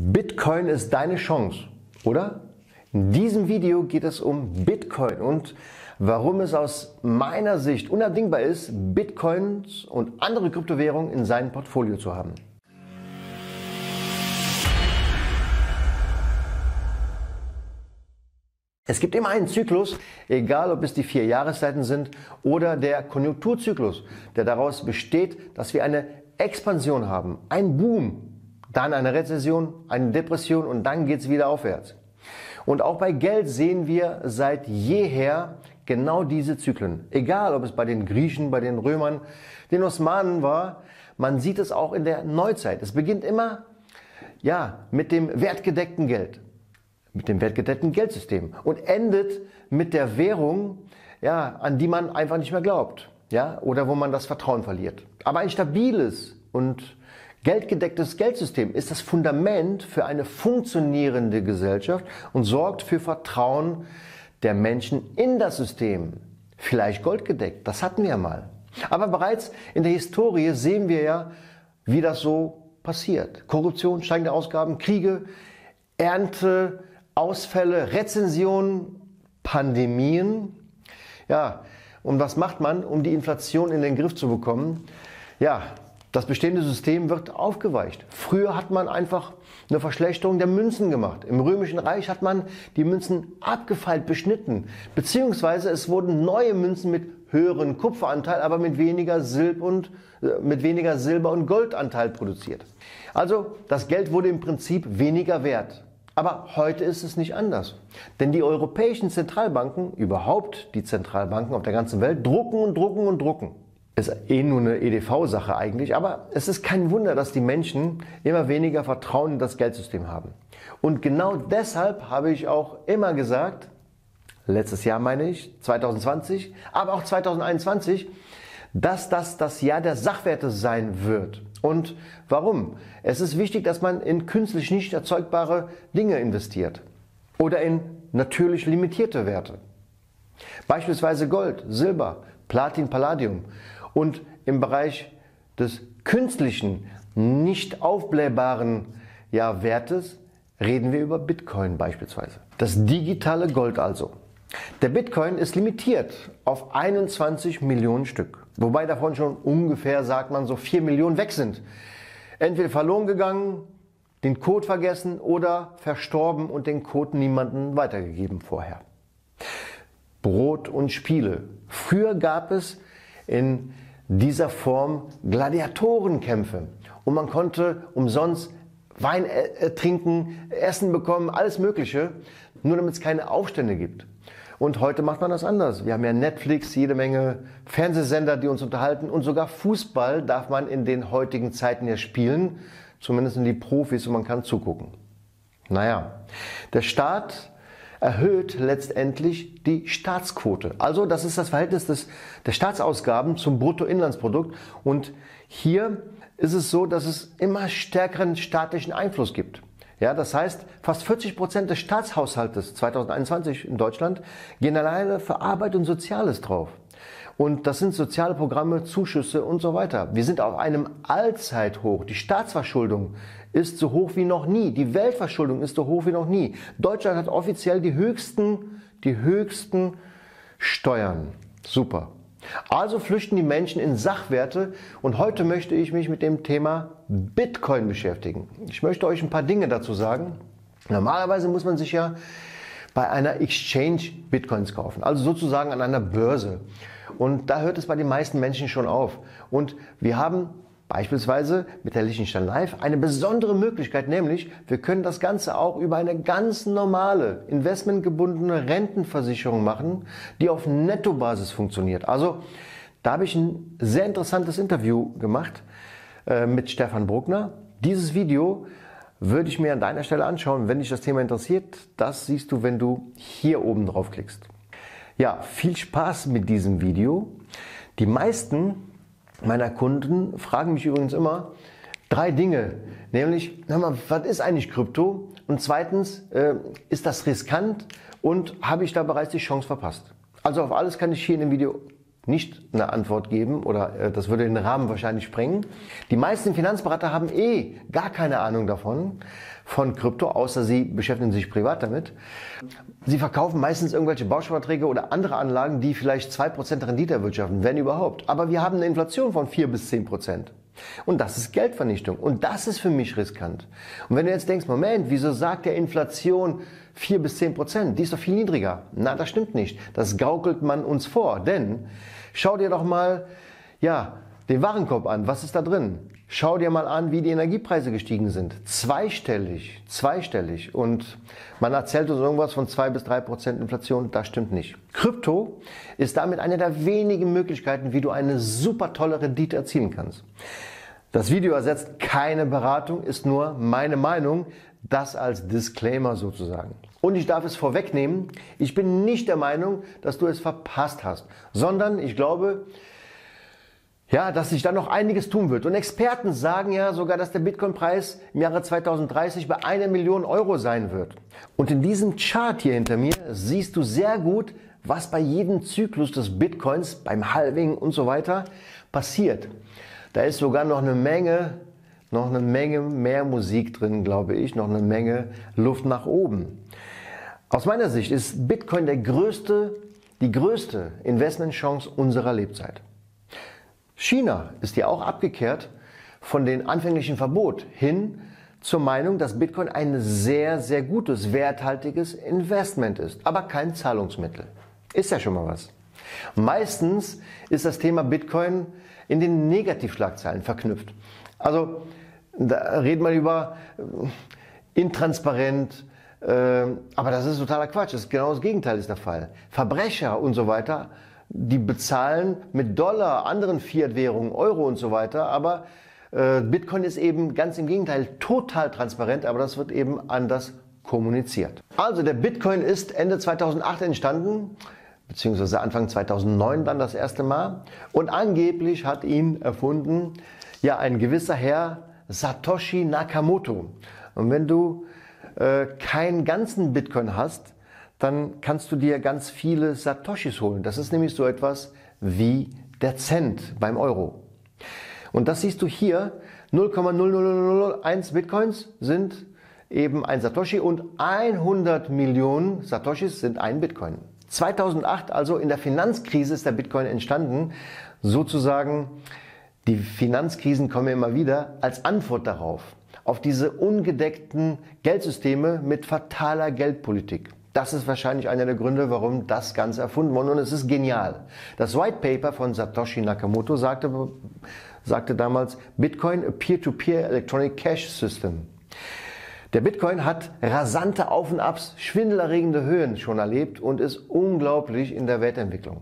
Bitcoin ist deine Chance, oder? In diesem Video geht es um Bitcoin und warum es aus meiner Sicht unabdingbar ist, Bitcoins und andere Kryptowährungen in seinem Portfolio zu haben. Es gibt immer einen Zyklus, egal ob es die 4 Jahreszeiten sind oder der Konjunkturzyklus, der daraus besteht, dass wir eine Expansion haben, einen Boom, dann eine Rezession, eine Depression und dann geht es wieder aufwärts. Und auch bei Geld sehen wir seit jeher genau diese Zyklen. Egal, ob es bei den Griechen, bei den Römern, den Osmanen war, man sieht es auch in der Neuzeit. Es beginnt immer mit dem wertgedeckten Geld, mit dem wertgedeckten Geldsystem und endet mit der Währung, an die man einfach nicht mehr glaubt, oder wo man das Vertrauen verliert. Aber ein stabiles und geldgedecktes Geldsystem ist das Fundament für eine funktionierende Gesellschaft und sorgt für Vertrauen der Menschen in das System. Vielleicht goldgedeckt, das hatten wir ja mal. Aber bereits in der Historie sehen wir ja, wie das so passiert. Korruption, steigende Ausgaben, Kriege, Ernteausfälle, Rezensionen, Pandemien. Und was macht man, um die Inflation in den Griff zu bekommen? Das bestehende System wird aufgeweicht. Früher hat man einfach eine Verschlechterung der Münzen gemacht. Im Römischen Reich hat man die Münzen abgefeilt, beschnitten. Beziehungsweise es wurden neue Münzen mit höheren Kupferanteil, aber mit weniger Silber und Goldanteil produziert. Also das Geld wurde im Prinzip weniger wert. Aber heute ist es nicht anders. Denn die europäischen Zentralbanken, überhaupt die Zentralbanken auf der ganzen Welt, drucken und drucken und drucken. Ist nur eine EDV-Sache eigentlich, aber es ist kein Wunder, dass die Menschen immer weniger Vertrauen in das Geldsystem haben. Und genau deshalb habe ich auch immer gesagt, letztes Jahr meine ich, 2020, aber auch 2021, dass das Jahr der Sachwerte sein wird. Und warum? Es ist wichtig, dass man in künstlich nicht erzeugbare Dinge investiert oder in natürlich limitierte Werte. Beispielsweise Gold, Silber, Platin, Palladium. Und im Bereich des künstlichen, nicht aufblähbaren Wertes reden wir über Bitcoin beispielsweise. Das digitale Gold also. Der Bitcoin ist limitiert auf 21 Millionen Stück. Wobei davon schon ungefähr, sagt man, so 4 Millionen weg sind. Entweder verloren gegangen, den Code vergessen oder verstorben und den Code niemandem weitergegeben vorher. Brot und Spiele. Früher gab es in dieser Form Gladiatorenkämpfe und man konnte umsonst Wein trinken, Essen bekommen, alles Mögliche, nur damit es keine Aufstände gibt. Und heute macht man das anders. Wir haben ja Netflix, jede Menge Fernsehsender, die uns unterhalten und sogar Fußball darf man in den heutigen Zeiten ja spielen, zumindest sind die Profis und man kann zugucken. Der Staat erhöht letztendlich die Staatsquote. Also das ist das Verhältnis der Staatsausgaben zum Bruttoinlandsprodukt. Und hier ist es so, dass es immer stärkeren staatlichen Einfluss gibt. Das heißt, fast 40% des Staatshaushaltes 2021 in Deutschland gehen alleine für Arbeit und Soziales drauf. Und das sind soziale Programme, Zuschüsse und so weiter. Wir sind auf einem Allzeithoch. Die Staatsverschuldung ist so hoch wie noch nie. Die Weltverschuldung ist so hoch wie noch nie. Deutschland hat offiziell die höchsten Steuern. Super. Also flüchten die Menschen in Sachwerte und heute möchte ich mich mit dem Thema Bitcoin beschäftigen. Ich möchte euch ein paar Dinge dazu sagen. Normalerweise muss man sich ja bei einer Exchange Bitcoins kaufen, also sozusagen an einer Börse. Und da hört es bei den meisten Menschen schon auf. Und wir haben beispielsweise mit der Liechtenstein Live eine besondere Möglichkeit, nämlich wir können das Ganze auch über eine ganz normale, investmentgebundene Rentenversicherung machen, die auf Nettobasis funktioniert. Also da habe ich ein sehr interessantes Interview gemacht mit Stefan Bruckner. Dieses Video würde ich mir an deiner Stelle anschauen, wenn dich das Thema interessiert. Das siehst du, wenn du hier oben drauf klickst. Viel Spaß mit diesem Video. Die meisten meiner Kunden fragen mich übrigens immer 3 Dinge, nämlich, was ist eigentlich Krypto? Und zweitens, ist das riskant und habe ich da bereits die Chance verpasst? Also auf alles kann ich hier in dem Video nicht eine Antwort geben oder das würde den Rahmen wahrscheinlich sprengen. Die meisten Finanzberater haben gar keine Ahnung davon, von Krypto, außer sie beschäftigen sich privat damit. Sie verkaufen meistens irgendwelche Bausparverträge oder andere Anlagen, die vielleicht 2% Rendite erwirtschaften, wenn überhaupt. Aber wir haben eine Inflation von 4 bis 10%. Und das ist Geldvernichtung. Und das ist für mich riskant. Und wenn du jetzt denkst, Moment, wieso sagt der Inflation 4 bis 10%? Die ist doch viel niedriger. Na, das stimmt nicht. Das gaukelt man uns vor. Denn schau dir doch mal, den Warenkorb an. Was ist da drin? Schau dir mal an, wie die Energiepreise gestiegen sind. Zweistellig. Und man erzählt uns irgendwas von 2 bis 3% Inflation. Das stimmt nicht. Krypto ist damit eine der wenigen Möglichkeiten, wie du eine super tolle Rendite erzielen kannst. Das Video ersetzt keine Beratung, ist nur meine Meinung. Das als Disclaimer sozusagen. Und ich darf es vorwegnehmen, ich bin nicht der Meinung, dass du es verpasst hast, sondern ich glaube, dass sich da noch einiges tun wird. Und Experten sagen ja sogar, dass der Bitcoin-Preis im Jahre 2030 bei 1 Million Euro sein wird. Und in diesem Chart hier hinter mir siehst du sehr gut, was bei jedem Zyklus des Bitcoins, beim Halving und so weiter passiert. Da ist sogar noch eine Menge mehr Musik drin, glaube ich, noch eine Menge Luft nach oben. Aus meiner Sicht ist Bitcoin die größte Investmentchance unserer Lebzeit. China ist ja auch abgekehrt von dem anfänglichen Verbot hin zur Meinung, dass Bitcoin ein sehr, sehr gutes, werthaltiges Investment ist, aber kein Zahlungsmittel. Ist ja schon mal was. Meistens ist das Thema Bitcoin in den Negativschlagzeilen verknüpft. Also da redet man über intransparent, aber das ist totaler Quatsch. Das ist genau das Gegenteil ist der Fall. Verbrecher und so weiter, die bezahlen mit Dollar, anderen Fiat-Währungen, Euro und so weiter, aber Bitcoin ist eben ganz im Gegenteil total transparent, aber das wird eben anders kommuniziert. Also der Bitcoin ist Ende 2008 entstanden, beziehungsweise Anfang 2009 dann das erste Mal und angeblich hat ihn erfunden ein gewisser Herr Satoshi Nakamoto. Und wenn du keinen ganzen Bitcoin hast, dann kannst du dir ganz viele Satoshis holen. Das ist nämlich so etwas wie der Cent beim Euro. Und das siehst du hier, 0,00001 Bitcoins sind eben ein Satoshi und 100 Millionen Satoshis sind ein Bitcoin. 2008, also in der Finanzkrise, ist der Bitcoin entstanden. Sozusagen, die Finanzkrisen kommen immer wieder als Antwort darauf, auf diese ungedeckten Geldsysteme mit fataler Geldpolitik. Das ist wahrscheinlich einer der Gründe, warum das Ganze erfunden wurde und es ist genial. Das White Paper von Satoshi Nakamoto sagte damals, Bitcoin a Peer-to-Peer Electronic Cash System. Der Bitcoin hat rasante Auf- und Abs, schwindelerregende Höhen schon erlebt und ist unglaublich in der Wertentwicklung.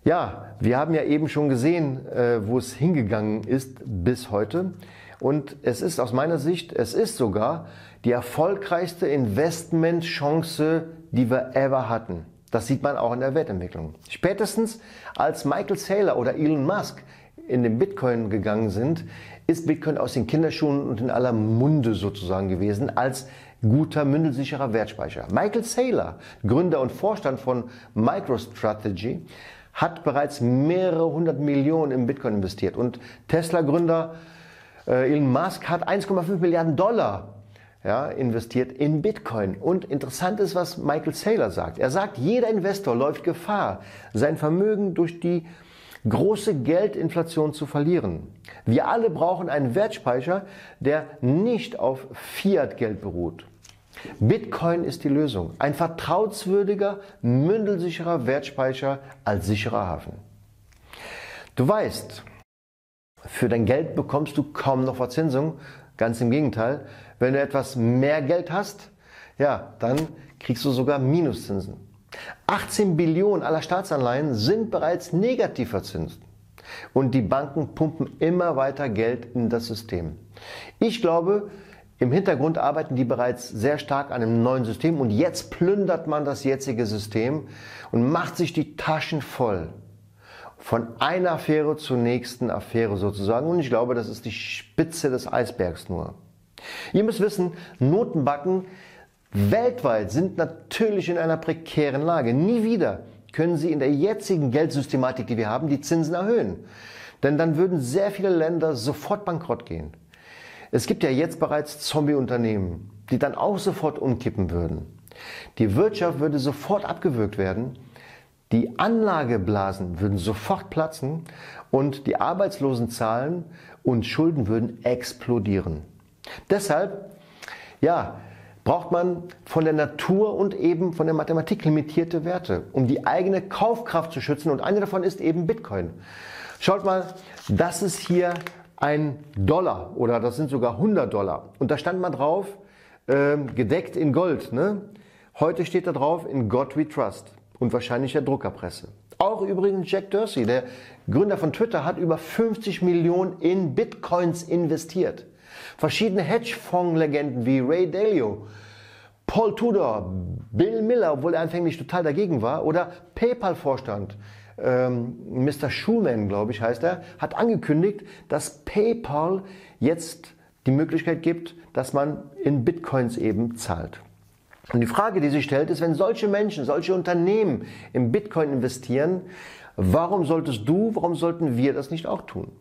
Ja, wir haben ja eben schon gesehen, wo es hingegangen ist bis heute. Und es ist aus meiner Sicht, es ist sogar die erfolgreichste Investmentchance, die wir ever hatten. Das sieht man auch in der Wertentwicklung. Spätestens als Michael Saylor oder Elon Musk in den Bitcoin gegangen sind, ist Bitcoin aus den Kinderschuhen und in aller Munde sozusagen gewesen als guter, mündelsicherer Wertspeicher. Michael Saylor, Gründer und Vorstand von MicroStrategy, hat bereits mehrere 100 Millionen in Bitcoin investiert. Und Tesla-Gründer Elon Musk hat 1,5 Milliarden Dollar investiert in Bitcoin. Und interessant ist, was Michael Saylor sagt. Er sagt, jeder Investor läuft Gefahr, sein Vermögen durch die große Geldinflation zu verlieren. Wir alle brauchen einen Wertspeicher, der nicht auf Fiat-Geld beruht. Bitcoin ist die Lösung. Ein vertrauenswürdiger, mündelsicherer Wertspeicher als sicherer Hafen. Du weißt, für dein Geld bekommst du kaum noch Verzinsung. Ganz im Gegenteil, wenn du etwas mehr Geld hast, dann kriegst du sogar Minuszinsen. 18 Billionen aller Staatsanleihen sind bereits negativ verzinst. Und die Banken pumpen immer weiter Geld in das System. Ich glaube, im Hintergrund arbeiten die bereits sehr stark an einem neuen System und jetzt plündert man das jetzige System und macht sich die Taschen voll. Von einer Affäre zur nächsten Affäre sozusagen. Und ich glaube, das ist die Spitze des Eisbergs nur. Ihr müsst wissen, Notenbanken weltweit sind natürlich in einer prekären Lage. Nie wieder können Sie in der jetzigen Geldsystematik, die wir haben, die Zinsen erhöhen. Denn dann würden sehr viele Länder sofort bankrott gehen. Es gibt ja jetzt bereits Zombie-Unternehmen, die dann auch sofort umkippen würden. Die Wirtschaft würde sofort abgewürgt werden, die Anlageblasen würden sofort platzen und die Arbeitslosenzahlen und Schulden würden explodieren. Deshalb, ja, braucht man von der Natur und eben von der Mathematik limitierte Werte, um die eigene Kaufkraft zu schützen. Und eine davon ist eben Bitcoin. Schaut mal, das ist hier ein Dollar oder das sind sogar $100. Und da stand mal drauf, gedeckt in Gold. Ne? Heute steht da drauf, in God we trust und wahrscheinlich der Druckerpresse. Auch übrigens Jack Dorsey, der Gründer von Twitter, hat über 50 Millionen in Bitcoins investiert. Verschiedene Hedgefonds-Legenden wie Ray Dalio, Paul Tudor, Bill Miller, obwohl er anfänglich total dagegen war, oder PayPal-Vorstand, Mr. Schulman, glaube ich, heißt er, hat angekündigt, dass PayPal jetzt die Möglichkeit gibt, dass man in Bitcoins eben zahlt. Und die Frage, die sich stellt, ist, wenn solche Menschen, solche Unternehmen in Bitcoin investieren, warum sollten wir das nicht auch tun?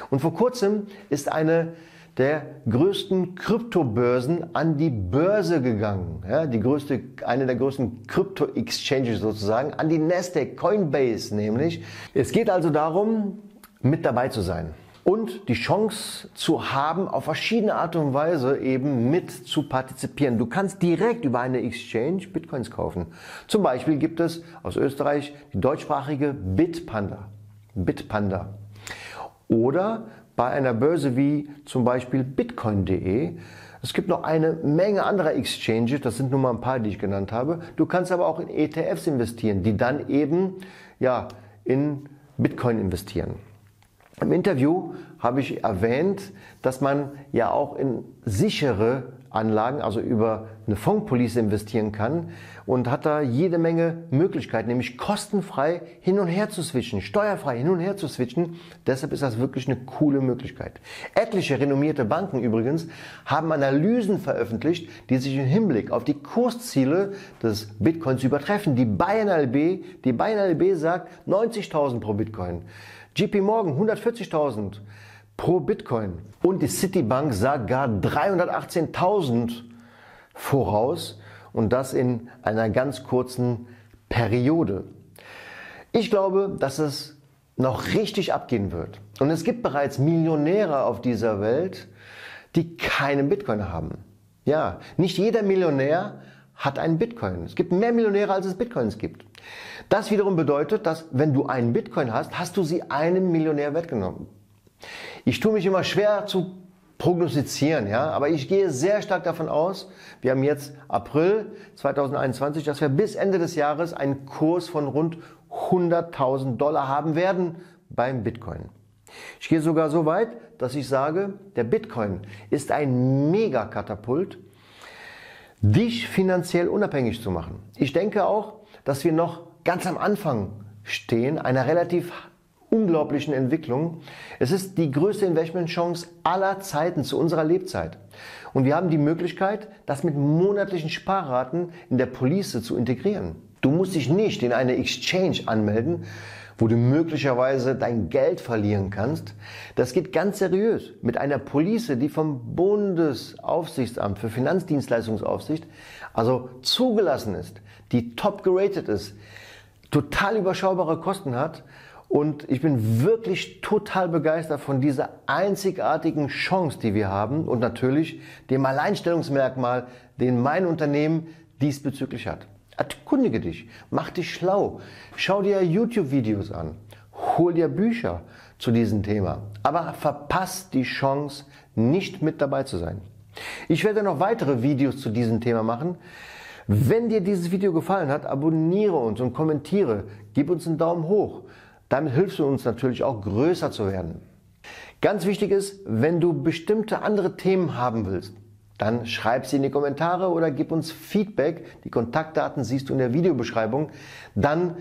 Und vor kurzem ist eine der größten Kryptobörsen an die Börse gegangen. Ja, eine der größten Krypto-Exchanges sozusagen, an die Nasdaq, Coinbase nämlich. Es geht also darum, mit dabei zu sein und die Chance zu haben, auf verschiedene Art und Weise eben mit zu partizipieren. Du kannst direkt über eine Exchange Bitcoins kaufen. Zum Beispiel gibt es aus Österreich die deutschsprachige Bitpanda. Oder bei einer Börse wie zum Beispiel bitcoin.de. Es gibt noch eine Menge anderer Exchanges, das sind nur mal ein paar, die ich genannt habe. Du kannst aber auch in ETFs investieren, die dann eben ja, in Bitcoin investieren. Im Interview habe ich erwähnt, dass man ja auch in sichere Anlagen, also über eine Fondspolice investieren kann und hat da jede Menge Möglichkeiten, nämlich kostenfrei hin und her zu switchen, steuerfrei hin und her zu switchen. Deshalb ist das wirklich eine coole Möglichkeit. Etliche renommierte Banken übrigens haben Analysen veröffentlicht, die sich im Hinblick auf die Kursziele des Bitcoins übertreffen. Die Bayern LB sagt 90.000 pro Bitcoin. JP Morgan 140.000 pro Bitcoin und die Citibank sagt gar 318.000 voraus und das in einer ganz kurzen Periode. Ich glaube, dass es noch richtig abgehen wird und es gibt bereits Millionäre auf dieser Welt, die keinen Bitcoin haben. Ja, nicht jeder Millionär hat einen Bitcoin. Es gibt mehr Millionäre, als es Bitcoins gibt. Das wiederum bedeutet, dass wenn du einen Bitcoin hast, hast du sie einem Millionär weggenommen. Ich tue mich immer schwer zu prognostizieren, ja, aber ich gehe sehr stark davon aus, wir haben jetzt April 2021, dass wir bis Ende des Jahres einen Kurs von rund $100.000 haben werden beim Bitcoin. Ich gehe sogar so weit, dass ich sage, der Bitcoin ist ein Megakatapult, dich finanziell unabhängig zu machen. Ich denke auch, dass wir noch ganz am Anfang stehen, einer relativ unglaublichen Entwicklung. Es ist die größte Investmentchance aller Zeiten zu unserer Lebzeit. Und wir haben die Möglichkeit, das mit monatlichen Sparraten in der Police zu integrieren. Du musst dich nicht in eine Exchange anmelden, wo du möglicherweise dein Geld verlieren kannst. Das geht ganz seriös mit einer Police, die vom Bundesaufsichtsamt für Finanzdienstleistungsaufsicht also zugelassen ist, die top geratet ist, total überschaubare Kosten hat. Und ich bin wirklich total begeistert von dieser einzigartigen Chance, die wir haben und natürlich dem Alleinstellungsmerkmal, den mein Unternehmen diesbezüglich hat. Erkundige dich, mach dich schlau, schau dir YouTube-Videos an, hol dir Bücher zu diesem Thema, aber verpass die Chance, nicht mit dabei zu sein. Ich werde noch weitere Videos zu diesem Thema machen. Wenn dir dieses Video gefallen hat, abonniere uns und kommentiere, gib uns einen Daumen hoch. Damit hilfst du uns natürlich auch größer zu werden. Ganz wichtig ist, wenn du bestimmte andere Themen haben willst, dann schreib sie in die Kommentare oder gib uns Feedback. Die Kontaktdaten siehst du in der Videobeschreibung. Dann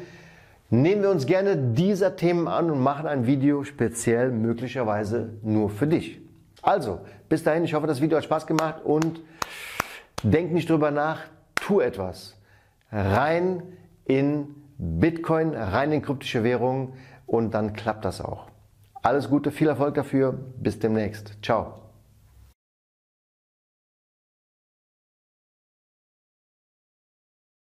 nehmen wir uns gerne dieser Themen an und machen ein Video speziell möglicherweise nur für dich. Also, bis dahin, ich hoffe, das Video hat Spaß gemacht und denk nicht drüber nach, tu etwas. Rein in Bitcoin rein in kryptische Währungen und dann klappt das auch. Alles Gute, viel Erfolg dafür. Bis demnächst. Ciao.